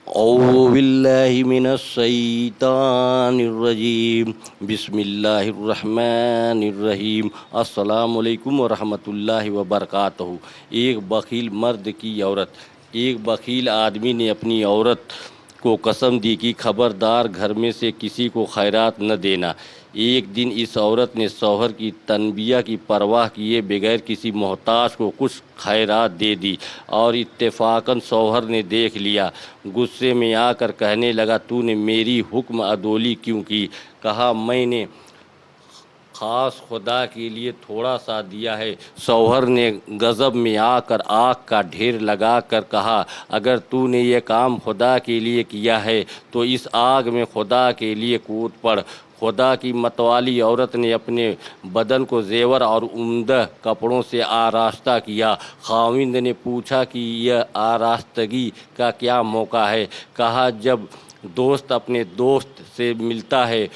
اعوذ باللہ من الشیطان الرجیم بسم اللہ الرحمن الرحیم السلام علیکم ورحمۃ اللہ وبرکاتہ۔ ایک بخیل مرد کی عورت۔ ایک بخیل آدمی نے اپنی عورت کو قسم دی کہ خبردار گھر میں سے کسی کو خیرات نہ دینا۔ ایک دن اس عورت نے شوہر کی تنبیہ کی پرواہ کیے بغیر کسی محتاج کو کچھ خیرات دے دی اور اتفاقاً شوہر نے دیکھ لیا۔ غصے میں آ کر کہنے لگا، تو نے میری حکم عدولی کیوں کی؟ کہا، میں نے خاص خدا کے لیے تھوڑا سا دیا ہے۔ شوہر نے غضب میں آ کر آگ کا ڈھیر لگا کر کہا، اگر تو نے یہ کام خدا کے لیے کیا ہے تو اس آگ میں خدا کے لیے کود پڑ۔ خدا کی متوالی عورت نے اپنے بدن کو زیور اور عمدہ کپڑوں سے آراستہ کیا۔ خاوند نے پوچھا کہ یہ آراستگی کا کیا موقع ہے؟ کہا، جب دوست اپنے دوست سے ملتا ہے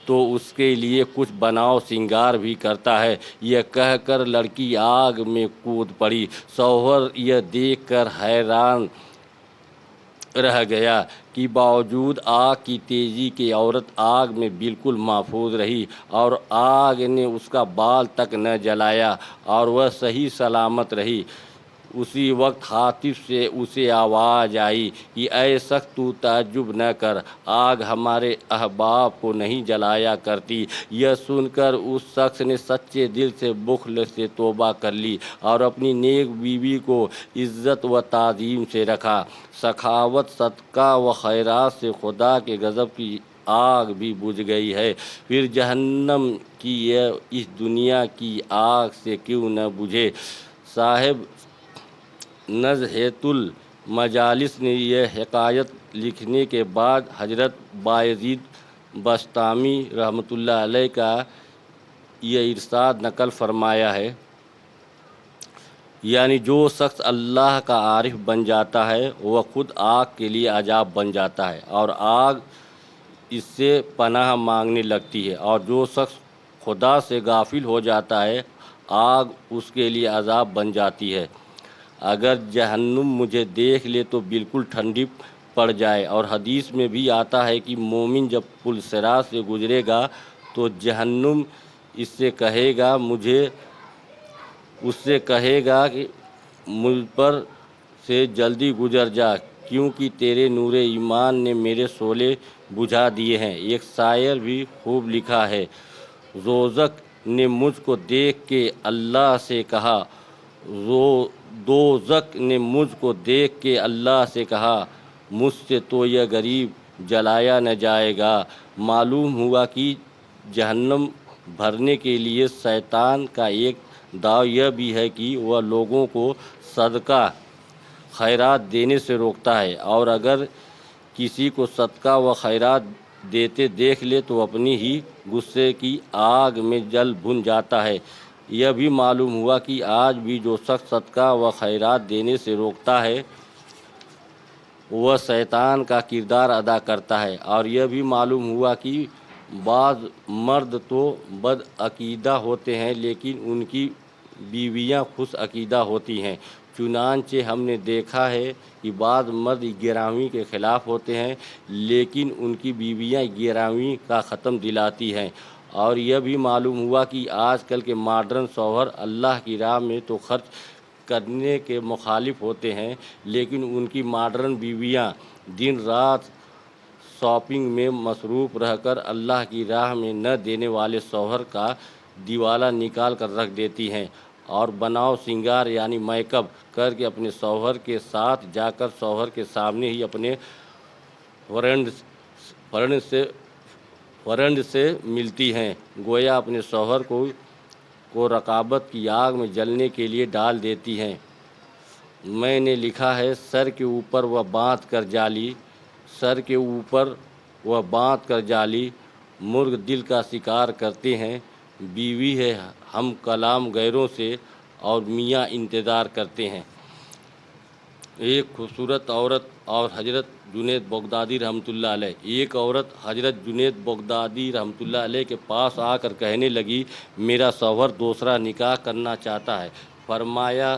تو اس کے لیے کچھ بناؤ سنگار بھی کرتا ہے۔ یہ کہہ کر لڑکی آگ میں کود پڑی۔ شوہر یہ دیکھ کر حیران رہ گیا کہ باوجود آگ کی تیزی کے عورت آگ میں بالکل محفوظ رہی اور آگ نے اس کا بال تک نہ جلایا اور وہ صحیح سلامت رہی۔ اسی وقت حاطف سے اسے آواز آئی کہ اے شخص، تو تعجب نہ کر، آگ ہمارے احباب کو نہیں جلایا کرتی۔ یہ سن کر اس شخص نے سچے دل سے بخل سے توبہ کر لی اور اپنی نیک بیوی کو عزت و تعظیم سے رکھا۔ سخاوت، صدقہ و خیرات سے خدا کے غضب کی آگ بھی بجھ گئی ہے، پھر جہنم کی یہ اس دنیا کی آگ سے کیوں نہ بجھے۔ صاحب نزہۃ المجالس نے یہ حکایت لکھنے کے بعد حضرت بایزید بسطامی رحمۃ اللہ علیہ کا یہ ارشاد نقل فرمایا ہے، یعنی جو شخص اللہ کا عارف بن جاتا ہے وہ خود آگ کے لیے عذاب بن جاتا ہے اور آگ اس سے پناہ مانگنے لگتی ہے، اور جو شخص خدا سے غافل ہو جاتا ہے آگ اس کے لیے عذاب بن جاتی ہے۔ اگر جہنم مجھے دیکھ لے تو بالکل ٹھنڈی پڑ جائے۔ اور حدیث میں بھی آتا ہے کہ مومن جب پل صراط سے گزرے گا تو جہنم اس سے کہے گا کہ مجھ پر سے جلدی گزر جا، کیونکہ تیرے نور ایمان نے میرے شعلے بجھا دیے ہیں۔ ایک شاعر بھی خوب لکھا ہے، دوزخ نے مجھ کو دیکھ کے اللہ سے کہا، دوزخ نے مجھ کو دیکھ کے اللہ سے کہا، مجھ سے تو یہ غریب جلایا نہ جائے گا۔ معلوم ہوا کہ جہنم بھرنے کے لیے شیطان کا ایک داؤ یہ بھی ہے کہ وہ لوگوں کو صدقہ خیرات دینے سے روکتا ہے، اور اگر کسی کو صدقہ و خیرات دیتے دیکھ لے تو اپنی ہی غصے کی آگ میں جل بھن جاتا ہے۔ یہ بھی معلوم ہوا کہ آج بھی جو شخص صدقہ و خیرات دینے سے روکتا ہے وہ شیطان کا کردار ادا کرتا ہے۔ اور یہ بھی معلوم ہوا کہ بعض مرد تو بد عقیدہ ہوتے ہیں لیکن ان کی بیویاں خوش عقیدہ ہوتی ہیں۔ چنانچہ ہم نے دیکھا ہے کہ بعض مرد گرامی کے خلاف ہوتے ہیں لیکن ان کی بیویاں گرامی کا ختم دلاتی ہیں۔ اور یہ بھی معلوم ہوا کہ آج کل کے ماڈرن شوہر اللہ کی راہ میں تو خرچ کرنے کے مخالف ہوتے ہیں لیکن ان کی ماڈرن بیویاں دن رات شاپنگ میں مصروف رہ کر اللہ کی راہ میں نہ دینے والے شوہر کا دیوالہ نکال کر رکھ دیتی ہیں، اور بناؤ سنگار یعنی میک اپ کر کے اپنے شوہر کے ساتھ جا کر شوہر کے سامنے ہی اپنے فرینڈ سے ملتی ہیں، گویا اپنے شوہر کو رقابت کی آگ میں جلنے کے لیے ڈال دیتی ہیں۔ میں نے لکھا ہے، سر کے اوپر وہ باندھ کر جالی، مرغ دل کا شکار کرتے ہیں، بیوی ہے ہم کلام غیروں سے اور میاں انتظار کرتے ہیں۔ ایک خوبصورت عورت اور حضرت جنید بغدادی رحمۃ اللہ علیہ۔ ایک عورت حضرت جنید بغدادی رحمۃ اللہ علیہ کے پاس آ کر کہنے لگی، میرا شوہر دوسرا نکاح کرنا چاہتا ہے۔ فرمایا،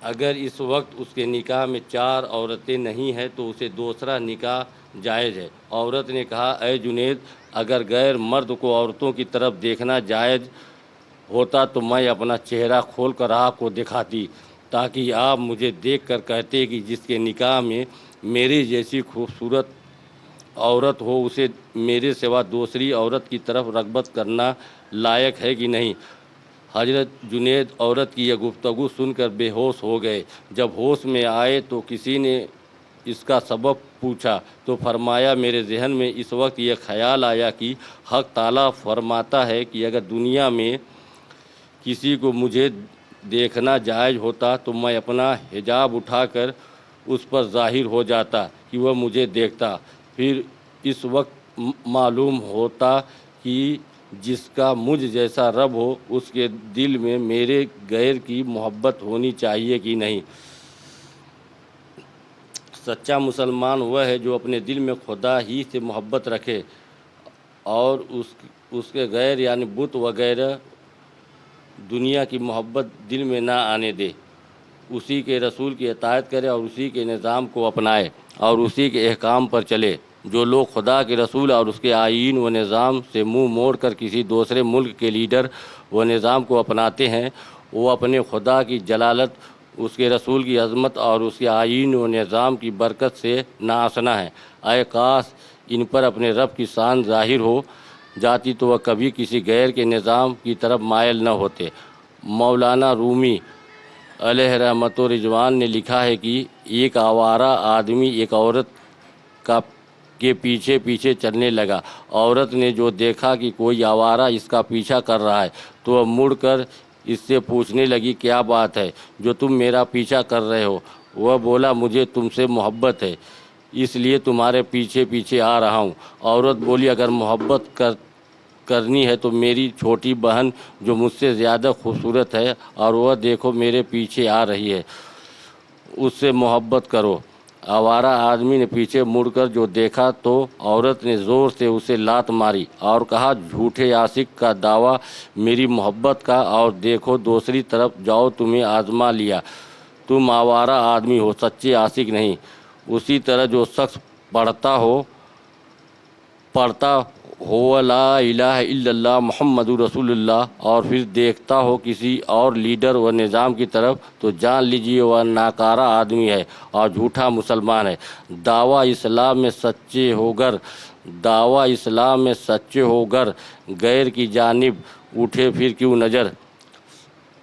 اگر اس وقت اس کے نکاح میں 4 عورتیں نہیں ہیں تو اسے دوسرا نکاح جائز ہے۔ عورت نے کہا اے جنید، اگر غیر مرد کو عورتوں کی طرف دیکھنا جائز ہوتا تو میں اپنا چہرہ کھول کر آپ کو دکھاتی، تاکہ آپ مجھے دیکھ کر کہتے کہ جس کے نکاح میں میری جیسی خوبصورت عورت ہو اسے میرے سوا دوسری عورت کی طرف رغبت کرنا لائق ہے کہ نہیں۔ حضرت جنید عورت کی یہ گفتگو سن کر بے ہوش ہو گئے۔ جب ہوش میں آئے تو کسی نے اس کا سبب پوچھا تو فرمایا میرے ذہن میں اس وقت یہ خیال آیا کہ حق تعالیٰ فرماتا ہے کہ اگر دنیا میں کسی کو مجھے دیکھنا جائز ہوتا تو میں اپنا حجاب اٹھا کر اس پر ظاہر ہو جاتا کہ وہ مجھے دیکھتا، پھر اس وقت معلوم ہوتا کہ جس کا مجھ جیسا رب ہو اس کے دل میں میرے غیر کی محبت ہونی چاہیے کہ نہیں۔ سچا مسلمان وہ ہے جو اپنے دل میں خدا ہی سے محبت رکھے اور اس کے غیر یعنی بت وغیرہ دنیا کی محبت دل میں نہ آنے دے، اسی کے رسول کی اطاعت کرے اور اسی کے نظام کو اپنائے اور اسی کے احکام پر چلے۔ جو لوگ خدا کے رسول اور اس کے آئین و نظام سے منہ موڑ کر کسی دوسرے ملک کے لیڈر و نظام کو اپناتے ہیں وہ اپنے خدا کی جلالت، اس کے رسول کی عظمت اور اس کے آئین و نظام کی برکت سے ناآشنا ہیں۔ اے کاش ان پر اپنے رب کی شان ظاہر ہو جاتی تو وہ کبھی کسی غیر کے نظام کی طرف مائل نہ ہوتے۔ مولانا رومی علیہ رحمت و رضوان نے لکھا ہے کہ ایک آوارہ آدمی ایک عورت کے پیچھے پیچھے چلنے لگا۔ عورت نے جو دیکھا کہ کوئی آوارہ اس کا پیچھا کر رہا ہے تو وہ مڑ کر اس سے پوچھنے لگی کیا بات ہے جو تم میرا پیچھا کر رہے ہو؟ وہ بولا مجھے تم سے محبت ہے اس لیے تمہارے پیچھے پیچھے آ رہا ہوں۔ عورت بولی اگر محبت کرنی ہے تو میری چھوٹی بہن جو مجھ سے زیادہ خوبصورت ہے اور وہ دیکھو میرے پیچھے آ رہی ہے، اس سے محبت کرو۔ آوارہ آدمی نے پیچھے مڑ کر جو دیکھا تو عورت نے زور سے اسے لات ماری اور کہا جھوٹے عاشق کا دعویٰ میری محبت کا، اور دیکھو دوسری طرف جاؤ تمہیں آزما لیا، تم آوارہ آدمی ہو سچے عاشق نہیں۔ اسی طرح جو شخص پڑھتا ہو لا الہ الا اللہ محمد رسول اللہ اور پھر دیکھتا ہو کسی اور لیڈر و نظام کی طرف تو جان لیجیے وہ ناکارہ آدمی ہے اور جھوٹا مسلمان ہے۔ دعویٰ اسلام میں سچے ہو گر غیر کی جانب اٹھے پھر کیوں نظر۔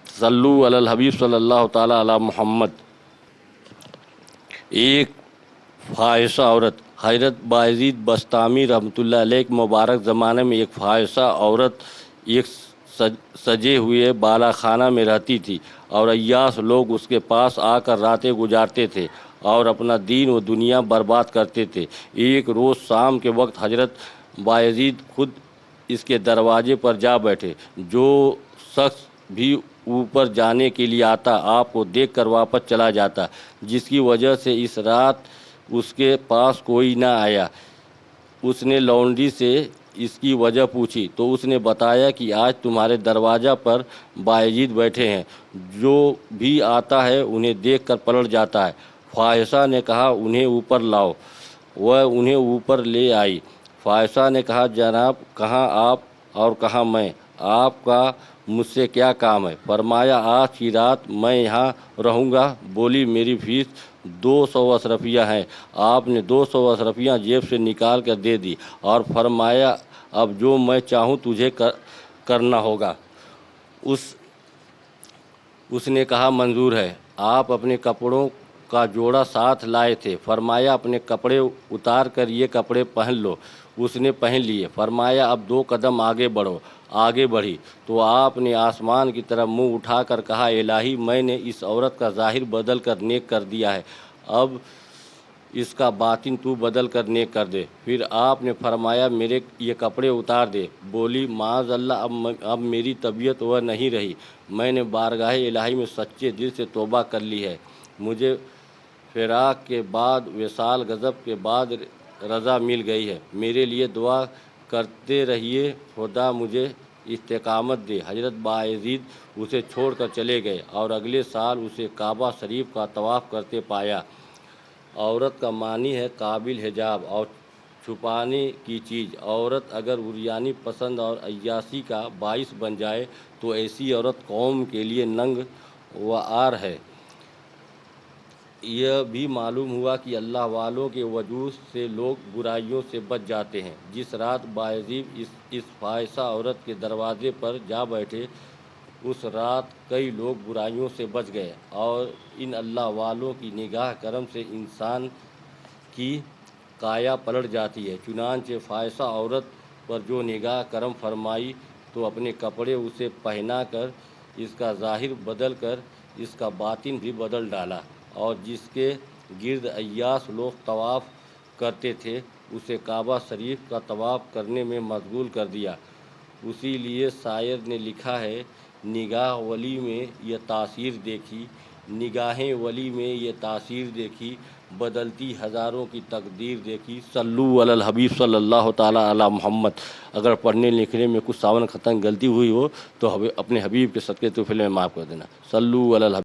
صلو علی الحبیب صلی اللہ تعالی علی محمد۔ ایک فاحشہ عورت۔ حضرت بایزید بسطامی رحمۃ اللہ علیہ کے مبارک زمانے میں ایک فاحشہ عورت ایک سجے ہوئے بالا خانہ میں رہتی تھی اور عیاش لوگ اس کے پاس آ کر راتیں گزارتے تھے اور اپنا دین و دنیا برباد کرتے تھے۔ ایک روز شام کے وقت حضرت بایزید خود اس کے دروازے پر جا بیٹھے۔ جو شخص بھی اوپر جانے کے لیے آتا آپ کو دیکھ کر واپس چلا جاتا، جس کی وجہ سے اس رات اس کے پاس کوئی نہ آیا۔ اس نے لونڈی سے اس کی وجہ پوچھی تو اس نے بتایا کہ آج تمہارے دروازہ پر بایزید بیٹھے ہیں، جو بھی آتا ہے انہیں دیکھ کر پلٹ جاتا ہے۔ فاحشہ نے کہا انہیں اوپر لاؤ۔ وہ انہیں اوپر لے آئی۔ فاحشہ نے کہا جناب کہاں آپ اور کہاں میں، آپ کا مجھ سے کیا کام ہے؟ فرمایا آج کی رات میں یہاں رہوں گا۔ بولی میری فیس 200 اشرفیہ ہیں۔ آپ نے 200 اشرفیہ جیب سے نکال کر دے دی اور فرمایا اب جو میں چاہوں تجھے کرنا ہوگا۔ اس نے کہا منظور ہے۔ آپ اپنے کپڑوں کا جوڑا ساتھ لائے تھے، فرمایا اپنے کپڑے اتار کر یہ کپڑے پہن لو۔ اس نے پہن لیے۔ فرمایا اب 2 قدم آگے بڑھو۔ آگے بڑھی تو آپ نے آسمان کی طرف منہ اٹھا کر کہا الہی میں نے اس عورت کا ظاہر بدل کر نیک کر دیا ہے، اب اس کا باطن تو بدل کر نیک کر دے۔ پھر آپ نے فرمایا میرے یہ کپڑے اتار دے۔ بولی معاذ اللہ اب میری طبیعت وہ نہیں رہی، میں نے بارگاہ الہی میں سچے دل سے توبہ کر لی ہے، مجھے فراق کے بعد وصال غضب کے بعد رضا مل گئی ہے، میرے لیے دعا کرتے رہیے، خدا مجھے استقامت دے۔ حضرت باعزید اسے چھوڑ کر چلے گئے اور اگلے سال اسے کعبہ شریف کا طواف کرتے پایا۔ عورت کا معنی ہے قابل حجاب اور چھپانے کی چیز۔ عورت اگر عریانی پسند اور عیاشی کا باعث بن جائے تو ایسی عورت قوم کے لیے ننگ و عار ہے۔ یہ بھی معلوم ہوا کہ اللہ والوں کے وجود سے لوگ برائیوں سے بچ جاتے ہیں۔ جس رات باعزید اس فاحشہ عورت کے دروازے پر جا بیٹھے، اس رات کئی لوگ برائیوں سے بچ گئے، اور ان اللہ والوں کی نگاہ کرم سے انسان کی کایا پلٹ جاتی ہے۔ چنانچہ فاحشہ عورت پر جو نگاہ کرم فرمائی تو اپنے کپڑے اسے پہنا کر اس کا ظاہر بدل کر اس کا باطن بھی بدل ڈالا، اور جس کے گرد عیاش لوگ طواف کرتے تھے اسے کعبہ شریف کا طواف کرنے میں مشغول کر دیا۔ اسی لیے شاعر نے لکھا ہے، نگاہ ولی میں یہ تاثیر دیکھی، نگاہیں ولی میں یہ تاثیر دیکھی، بدلتی ہزاروں کی تقدیر دیکھی۔ صلو علی الحبیب صلی اللہ تعالیٰ علی محمد۔ اگر پڑھنے لکھنے میں کچھ ساون خطاً غلطی ہوئی ہو تو اپنے حبیب کے صدقے تو فلم معاف کر دینا۔ صلو علی الحبیب۔